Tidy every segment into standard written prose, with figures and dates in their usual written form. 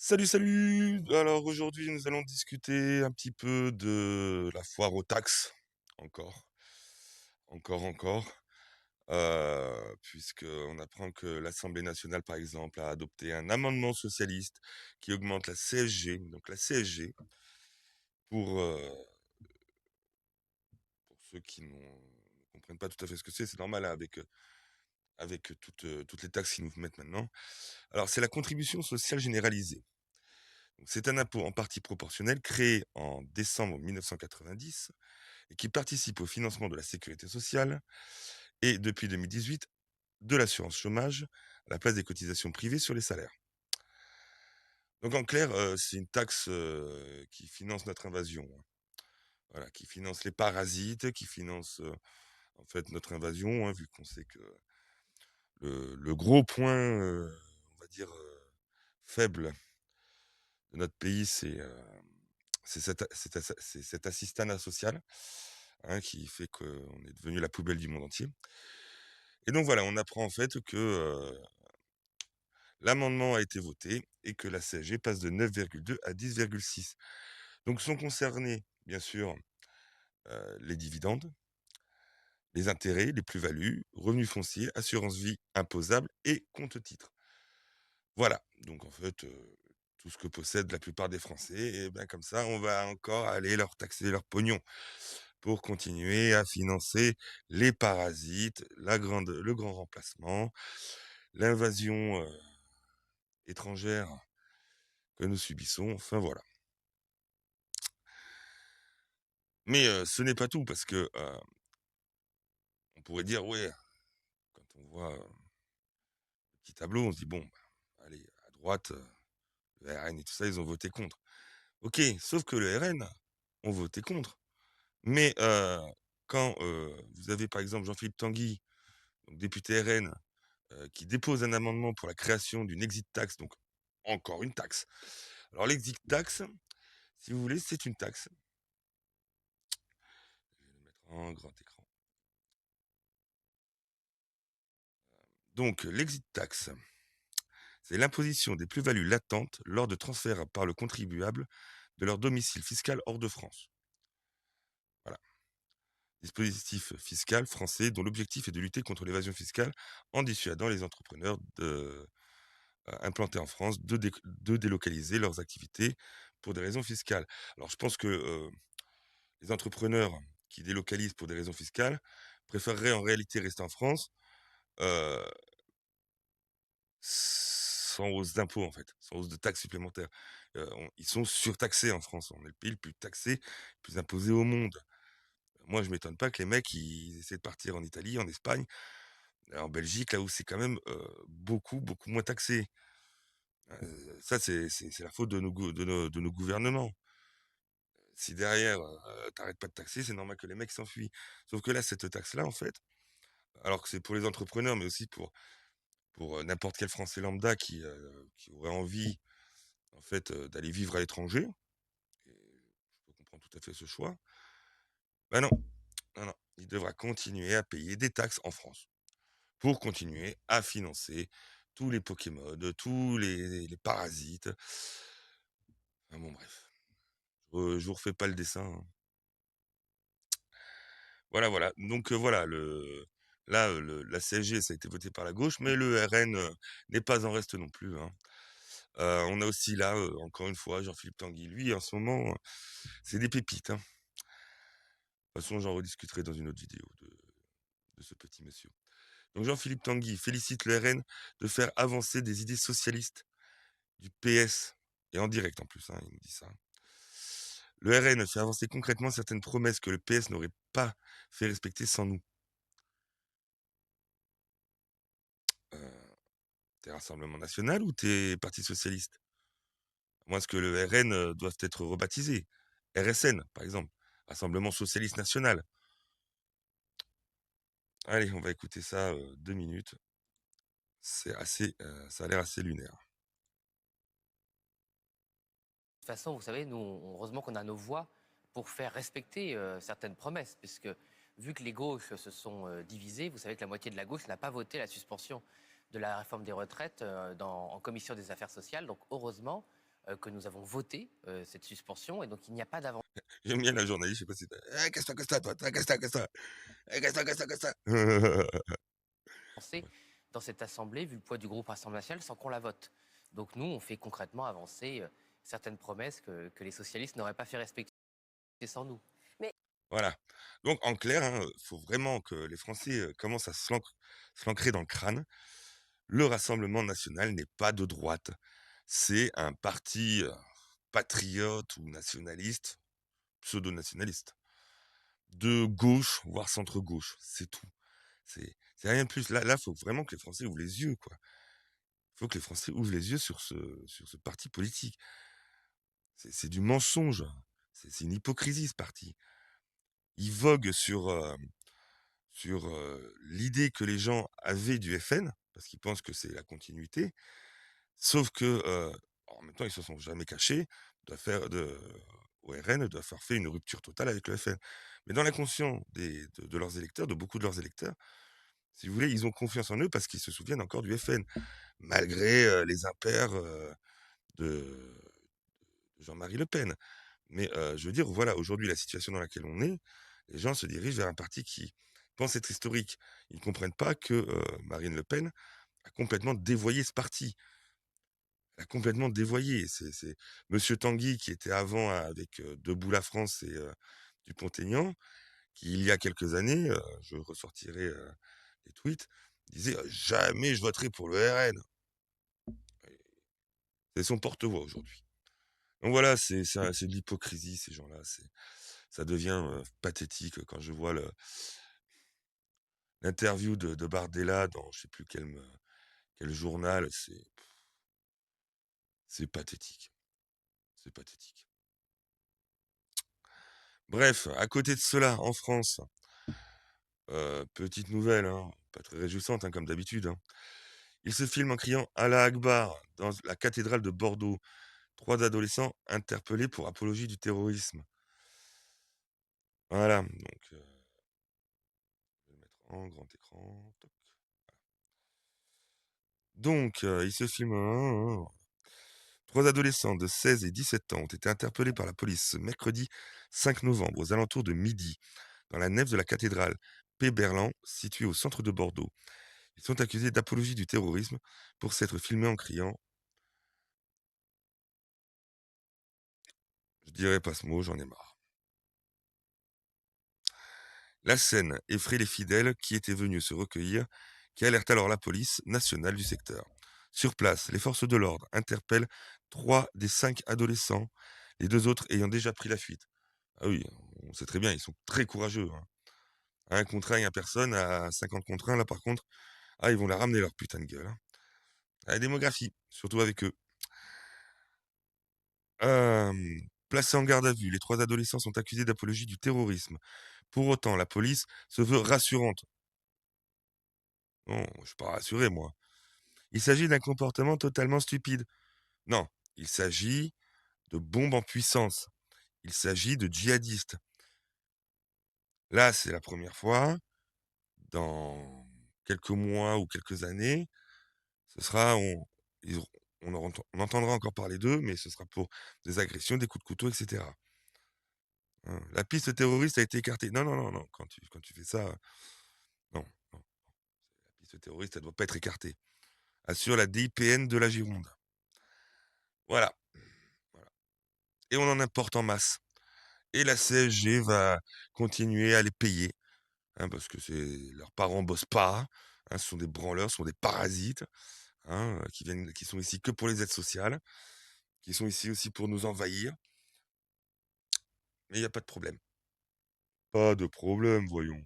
Salut, salut! Alors aujourd'hui, nous allons discuter un petit peu de la foire aux taxes. Encore, encore. Puisqu'on apprend que l'Assemblée nationale, par exemple, a adopté un amendement socialiste qui augmente la CSG, donc la CSG, pour, pour ceux qui ne comprennent pas tout à fait ce que c'est normal hein, avec toutes les taxes qu'ils nous mettent maintenant. Alors, c'est la contribution sociale généralisée. C'est un impôt en partie proportionnel créé en décembre 1990 et qui participe au financement de la sécurité sociale et depuis 2018 de l'assurance chômage à la place des cotisations privées sur les salaires. Donc en clair, c'est une taxe qui finance notre invasion, hein. Voilà, qui finance les parasites, qui finance en fait notre invasion, hein, vu qu'on sait que le gros point, on va dire, faible de notre pays, c'est cet assistanat social, hein, qui fait qu'on est devenu la poubelle du monde entier. Et donc voilà, on apprend en fait que l'amendement a été voté et que la CSG passe de 9,2 à 10,6. Donc sont concernés, bien sûr, les dividendes, les intérêts, les plus-values, revenus fonciers, assurance vie imposable et compte-titres. Voilà, donc en fait, tout ce que possèdent la plupart des Français, et bien comme ça, on va encore aller leur taxer leur pognon pour continuer à financer les parasites, le grand remplacement, l'invasion étrangère que nous subissons, enfin voilà. Mais ce n'est pas tout, parce que on pourrait dire, ouais, quand on voit le petit tableau, on se dit, bon, bah, allez, à droite, le RN et tout ça, ils ont voté contre. Ok, sauf que le RN ont voté contre. Mais quand vous avez par exemple Jean-Philippe Tanguy, donc député RN, qui dépose un amendement pour la création d'une exit tax, donc encore une taxe. Alors l'exit tax, si vous voulez, c'est une taxe. Je vais le mettre en grand écran. Donc l'exit tax, c'est l'imposition des plus-values latentes lors de transferts par le contribuable de leur domicile fiscal hors de France. Voilà. Dispositif fiscal français dont l'objectif est de lutter contre l'évasion fiscale en dissuadant les entrepreneurs implantés en France de délocaliser leurs activités pour des raisons fiscales. Alors je pense que les entrepreneurs qui délocalisent pour des raisons fiscales préféreraient en réalité rester en France euh, sans hausse d'impôts en fait, sans hausse de taxes supplémentaires. Ils sont surtaxés en France, on est le pays le plus taxé, le plus imposé au monde. Moi, je m'étonne pas que les mecs, ils essaient de partir en Italie, en Espagne, en Belgique, là où c'est quand même beaucoup moins taxé. Ça, c'est la faute de de nos gouvernements. Si derrière, t'arrêtes pas de taxer, c'est normal que les mecs s'enfuient. Sauf que là, cette taxe-là, en fait, alors que c'est pour les entrepreneurs, mais aussi pour n'importe quel Français lambda qui aurait envie, en fait, d'aller vivre à l'étranger, et je peux comprendre tout à fait ce choix, ben non, non, il devra continuer à payer des taxes en France pour continuer à financer tous les Pokémon, tous les parasites. Enfin bon, bref. Je vous refais pas le dessin, hein. Voilà. Donc voilà, là, la CSG, ça a été voté par la gauche, mais le RN n'est pas en reste non plus, hein. On a aussi là, encore une fois, Jean-Philippe Tanguy. Lui, en ce moment, c'est des pépites, hein. De toute façon, j'en rediscuterai dans une autre vidéo de ce petit monsieur. Donc Jean-Philippe Tanguy félicite le RN de faire avancer des idées socialistes du PS, et en direct en plus, hein, il me dit ça. Le RN fait avancer concrètement certaines promesses que le PS n'aurait pas fait respecter sans nous. Euh, T'es Rassemblement National ou t'es Parti Socialiste? Moi, est-ce que le RN doivent être rebaptisés? RSN, par exemple. Rassemblement Socialiste National. Allez, on va écouter ça 2 minutes. Ça a l'air assez lunaire. De toute façon, vous savez, nous, heureusement qu'on a nos voix pour faire respecter certaines promesses, puisque vu que les gauches se sont divisées, vous savez que la moitié de la gauche n'a pas voté la suspension de la réforme des retraites en commission des affaires sociales. Donc, heureusement, que nous avons voté cette suspension et donc il n'y a pas J'aime bien la journaliste, je sais pas si tu «Eh, casse-toi toi, casse-toi, casse-toi! Eh, casse-toi, casse-toi, casse-toi!» avancé dans cette assemblée vu le poids du groupe Rassemblement national sans qu'on la vote. Donc nous, on fait concrètement avancer certaines promesses que les socialistes n'auraient pas fait respecter sans nous. Voilà. Donc en clair, faut vraiment que les Français, commencent à se l'ancrer dans le crâne. Le Rassemblement national n'est pas de droite. C'est un parti, patriote ou nationaliste, pseudo-nationaliste, de gauche, voire centre-gauche, c'est tout. C'est rien de plus. Là, faut vraiment que les Français ouvrent les yeux, quoi. Faut que les Français ouvrent les yeux sur ce parti politique. C'est du mensonge. C'est une hypocrisie, ce parti. Il vogue sur l'idée que les gens avaient du FN, parce qu'ils pensent que c'est la continuité, sauf que, en même temps, ils se sont jamais cachés de faire de au RN, de faire fait une rupture totale avec le FN. Mais dans l'inconscient de leurs électeurs, de beaucoup de leurs électeurs, si vous voulez, ils ont confiance en eux parce qu'ils se souviennent encore du FN, malgré, les impairs, de Jean-Marie Le Pen. Mais, je veux dire, voilà, aujourd'hui, la situation dans laquelle on est, les gens se dirigent vers un parti qui pense être historique. Ils ne comprennent pas que, Marine Le Pen a complètement dévoyé ce parti. Elle a complètement dévoyé. C'est monsieur Tanguy qui était avant avec, Debout la France et Dupont-Aignan, qui il y a quelques années, je ressortirai, les tweets, disait: «Jamais je voterai pour le RN». C'est son porte-voix aujourd'hui. Donc voilà, c'est de l'hypocrisie ces gens-là, ça devient, pathétique quand je vois l'interview de Bardella dans je sais plus quel journal, c'est pathétique, c'est pathétique. Bref, à côté de cela, en France, petite nouvelle, pas très réjouissante, comme d'habitude, il se filme en criant Allah Akbar dans la cathédrale de Bordeaux. 3 adolescents interpellés pour apologie du terrorisme. Voilà, donc je vais le mettre en grand écran. Toc. Donc, il se filme. 3 adolescents de 16 et 17 ans ont été interpellés par la police ce mercredi 5 novembre aux alentours de midi dans la nef de la cathédrale Péberlan située au centre de Bordeaux. Ils sont accusés d'apologie du terrorisme pour s'être filmés en criant. Je dirais pas ce mot, j'en ai marre. La scène effraie les fidèles qui étaient venus se recueillir, qui alertent alors la police nationale du secteur. Sur place, les forces de l'ordre interpellent 3 des 5 adolescents, les 2 autres ayant déjà pris la fuite. Ah oui, on sait très bien, ils sont très courageux. 1 contre 1, il y a personne, à 50 contre 1, là par contre, ils vont la ramener leur putain de gueule. La démographie, surtout avec eux. Placés en garde à vue, les 3 adolescents sont accusés d'apologie du terrorisme. Pour autant, la police se veut rassurante. Non, je suis pas rassuré, moi. Il s'agit d'un comportement totalement stupide. Non, il s'agit de bombes en puissance. Il s'agit de djihadistes. Là, c'est la première fois, dans quelques mois ou quelques années, ce sera ils auront on entendra encore parler d'eux, mais ce sera pour des agressions, des coups de couteau, et cetera. La piste terroriste a été écartée. Non, non, non, non, quand tu fais ça, non, non. La piste terroriste, elle doit pas être écartée. Assure la DIPN de la Gironde. Voilà, voilà. Et on en importe en masse. Et la CSG va continuer à les payer, parce que leurs parents bossent pas, ce sont des branleurs, ce sont des parasites, qui sont ici que pour les aides sociales, qui sont ici aussi pour nous envahir. Mais il y a pas de problème. Pas de problème, voyons.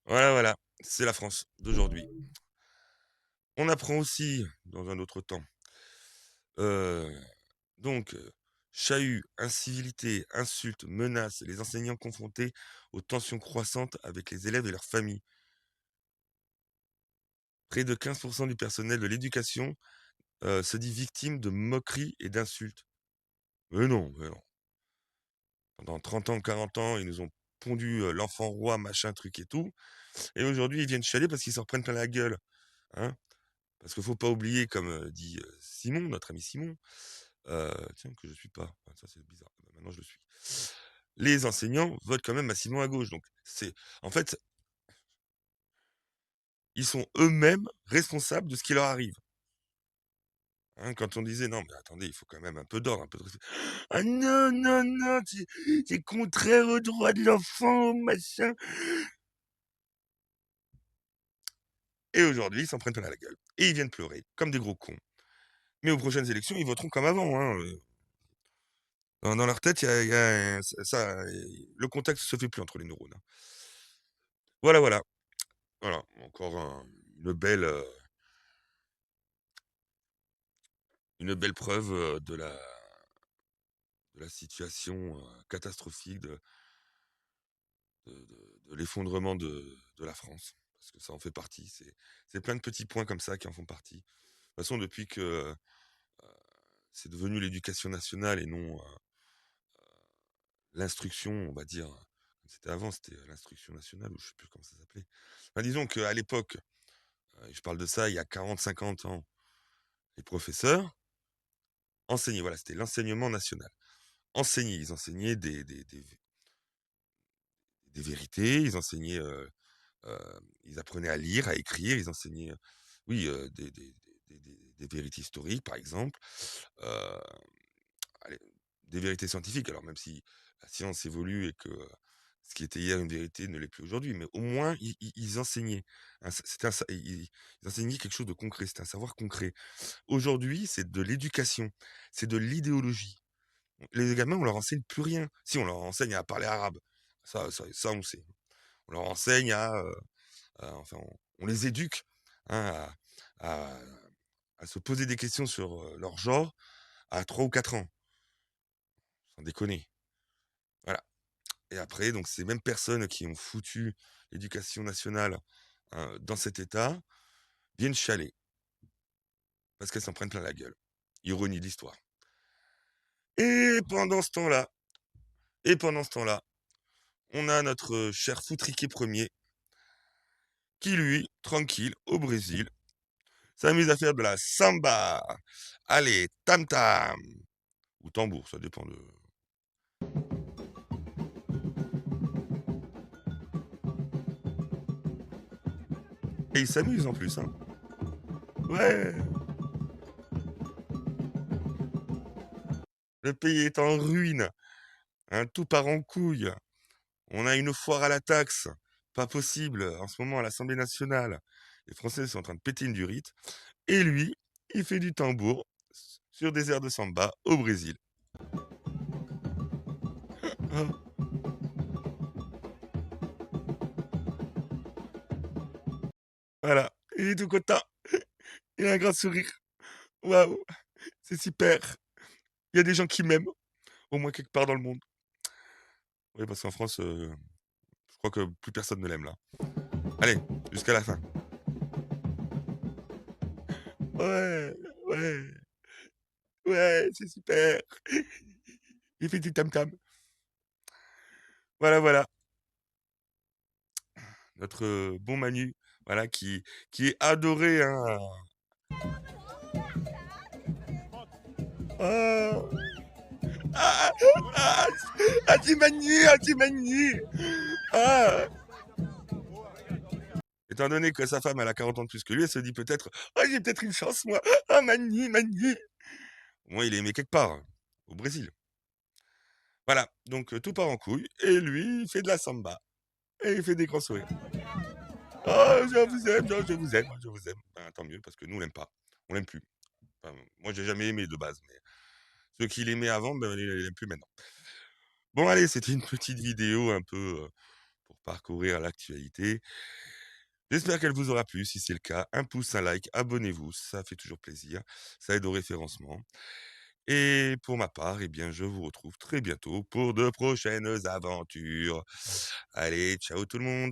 Voilà, voilà, c'est la France d'aujourd'hui. On apprend aussi, dans un autre temps, heu, donc chahut, incivilités, insultes, menaces, les enseignants confrontés aux tensions croissantes avec les élèves et leurs familles. Près de 15 du personnel de l'éducation, se dit victime de moqueries et d'insultes. Mais non, mais non. Pendant 30 ans, 40 ans, ils nous ont pondu, l'enfant roi, machin, truc et tout et aujourd'hui, ils viennent chialer parce qu'ils s'en reprennent plein la gueule, hein? Parce qu'il faut pas oublier, comme, dit, Simon, notre ami Simon, tiens que je suis pas, ah ça c'est bizarre, bah, maintenant je le suis. Les enseignants votent quand même massivement à gauche, donc c'est en fait, ils sont eux-mêmes responsables de ce qui leur arrive. Hein, quand on disait: «Non mais attendez, il faut quand même un peu d'ordre, un peu de respect». «Ah non, non, non, c'est contraire aux droits de l'enfant, machin». Et aujourd'hui, ils s'en prennent plein la gueule et ils viennent pleurer comme des gros cons. Mais aux prochaines élections, ils voteront comme avant, hein, dans leur tête, il y a le contact se fait plus entre les neurones, hein. Voilà, voilà. Voilà, encore une belle, preuve, de la situation, catastrophique de l'effondrement de la France. Parce que ça en fait partie. C'est plein de petits points comme ça qui en font partie. De toute façon, depuis que, c'est devenu l'éducation nationale et non, l'instruction, on va dire, comme c'était avant, c'était, l'instruction nationale ou je sais plus comment ça s'appelait. Enfin, disons qu'à l'époque, je parle de ça il y a 40-50 ans, les professeurs enseignaient, voilà, c'était l'enseignement national. Enseignaient, ils enseignaient des vérités, ils enseignaient, ils apprenaient à lire, à écrire, ils enseignaient, oui, des vérités historiques, par exemple, heu, allez, des vérités scientifiques. Alors même si la science évolue et que, ce qui était hier une vérité ne l'est plus aujourd'hui, mais au moins ils enseignaient. C'était un sa ils enseignaient quelque chose de concret, c'était un savoir concret. Aujourd'hui, c'est de l'éducation, c'est de l'idéologie. Les gamins, on leur enseigne plus rien. Si, on leur enseigne à parler arabe, ça on sait. On leur enseigne enfin on les éduque, hein, à à se poser des questions sur, leur genre à 3 ou 4 ans, sans déconner. Voilà. Et après, donc ces mêmes personnes qui ont foutu l'éducation nationale, dans cet état, viennent chialer parce qu'elles s'en prennent plein la gueule. Ironie de l'histoire. Et pendant ce temps-là on a notre, cher foutriquet premier qui lui, tranquille, au Brésil, s'amuse à faire de la samba. Allez, tam tam ou tambour, ça dépend de. Et il s'amuse en plus, hein. Ouais, le pays est en ruine, hein, tout part en couille. On a une foire à la taxe, pas possible, en ce moment à l'Assemblée nationale. Les Français sont en train de péter une durite. Et lui, il fait du tambour sur des airs de samba au Brésil. Ah, voilà, il est tout content. Il a un grand sourire. Waouh, c'est super. Il y a des gens qui m'aiment, au moins quelque part dans le monde. Oui, parce qu'en France, je crois que plus personne ne l'aime là. Allez, jusqu'à la fin. Ouais, ouais, ouais, c'est super. Il fait du tam-tam. Voilà, voilà. Notre, bon Manu, voilà, qui est adoré, hein. Oh! Ah! Ah! Manu! Manu! Ah! Étant donné que sa femme, elle a 40 ans de plus que lui, elle se dit peut-être: «Ah, j'ai peut-être une chance moi! Ah Manu, Manu!» Au moins il est aimé quelque part, au Brésil. Voilà, donc tout part en couille et lui, il fait de la samba et il fait des grands sourires. «Oh, je vous aime, oh, je vous aime, je vous aime». Ben, tant mieux parce que nous on l'aime pas, on l'aime plus. Enfin, moi j'ai jamais aimé de base, mais ceux qui l'aimaient avant, ben, ils l'aiment plus maintenant. Bon allez, c'était une petite vidéo un peu, pour parcourir l'actualité. J'espère qu'elle vous aura plu. Si c'est le cas, un pouce, un like, abonnez-vous, ça fait toujours plaisir, ça aide au référencement. Et pour ma part, eh bien, je vous retrouve très bientôt pour de prochaines aventures. Allez, ciao tout le monde!